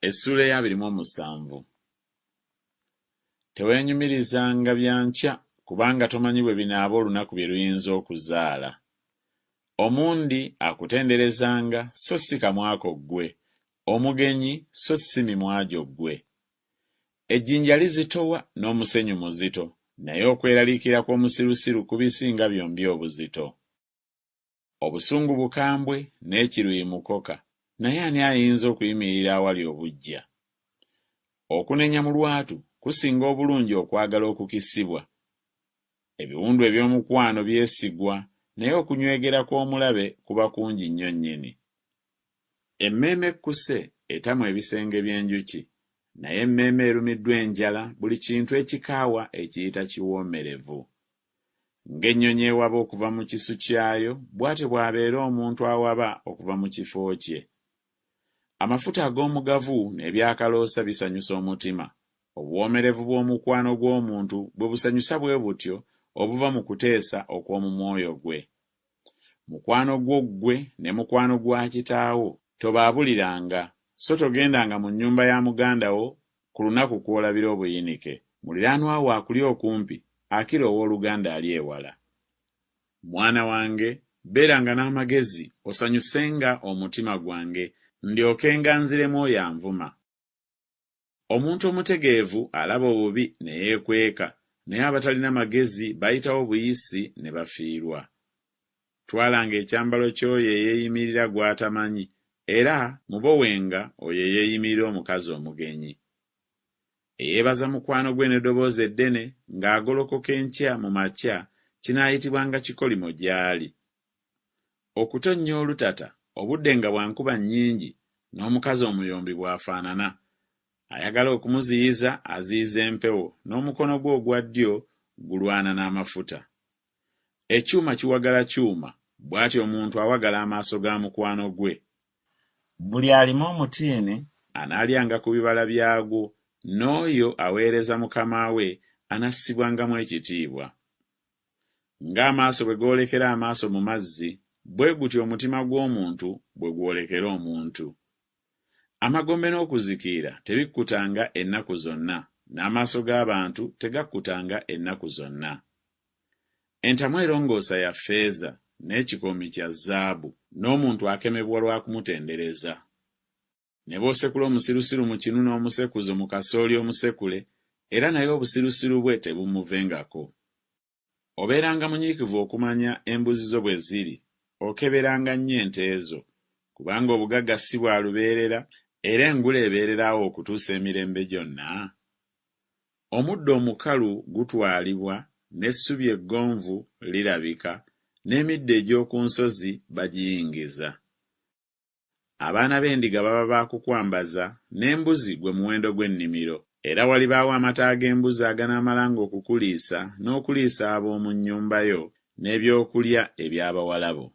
Essuula ya 27. Teweenyumirizanga bya nkya kubanga tomanyi bwe binaaba olunaku bye luyinza okuzaala. Omundi akutenderezanga so si kamwako ggwe, omugenyi so si mimwagyo ggwe. Ejjinja lizitowa n'omusenyu muzito, naye okweraliikira kw'omusirusiru kubisinga byombi obuzito. Obusungu bukambwe n'ekiruyi mukoka, naye ani ayinza okuyimirira awali obuggya? Okunenya mu lwatu kusinga obulungi okwagala okukisibwa. Ebiwundu eby'omukwano byesigwa, naye okunywegera kw'omulabe kuba kungi nnyo nnyini. Emmeeme ekkuse etamwa ebisenge by'enjuki, naye emmeeme erumiddwa enjala buli kintu ekikaawa ekiyita kiwoomerevu. Ng'ennyonyi ewaba okuva mu kisu kyayo, bw'atyo bw'abeera omuntu awaba okuva mu kifo kye. Amafuta ag'omugavu n'ebyakaloosa bisanyusa omutima. Obuwoomerevu bw'omukwano gw'omuntu bwe busanyusa bwe butyo obuva mu kuteesa okw'omu mwoyo gwe. Mukwano gwo ggwe ne mukwano gwa kitaawo tobaabuliranga, so togendanga mu nnyumba ya muganda wo ku lunaku kw'olabira obuyinike. Muliraanwa wo akuli okumpi, akira ow'oluganda ali ewala. Mwana wange, beeranga n'amagezi osanyusenga omutima gwange, ndyokenga nziremu oyo anvuma. Omuntu omutegeevu alaba obubi ne yeekweka, naye abatalina magezi bayitawo buyisi ne bafiirwa. Twalanga ekyambalo ky'oyo eyeeyimirira gw'atamanyi, era mubowenga oyo eyeeyimirira omukazi omugenyi. Eyeebaza mukwano gwe n'eddoboozi eddene ng'agolokoka enkya mu makya kinaayitibwanga kikolimo gy'ali. Okutonnya olutata obudde nga bwa nkuba nnyingi n'omukazi omuyombi bw'afaanana. Ayagala okumuziyiza aziyiza empewo, n'omukono gwe ogwa ddyo gulwana n'amafuta. Ekyuma kiwagala kyuma, bw'atyo omuntu awagala amaaso ga mukwano gwe. Buli alima omutiini anaalyanga ku bibala byagwo, n'oyo aweereza mukama we anassibwangamu ekitiibwa. Ng'amaaso bwe goolekera amaaso mu mazzi, bwe gutyo omutima gw'omuntu bwe gwolekera omuntu. Amagombe n'okuzikiira tebikkutanga ennaku zonna, n'amaaso g'abantu tegakkutanga ennaku zonna. Entamu erongoosa ya ffeeza, n'ekikoomi kya zaabu, n'omuntu akemebwa lwa kumutendereza. Ne bw'osekula omusirusiru mu kinu n'omusekuzo mu kasooli omusekule, era naye obusirusiru bwe tebumuvengako. Obeeranga munyiikivu okumanya embuzi zo bwe ziri, okeberanga nnyo ente ezo, kubanga obugagga si bwa lubeerera, era engula ebeererawo okutuusa emirembe gyonna. Omuddo omukalu gutwalibwa, n'essubi eggonvu lirabika, n'emiddo egy'oku nsozi bagiyingiza. Abaana b'endiga baba baakukwambaza, n'embuzi gwe muwendo gw'ennimiro, era walibaawo amata ag'embuzi aganaamalanga okukuliisa n'okuliisa ab'omu nnyumba yo n'ebyokulya eby'abawala bo.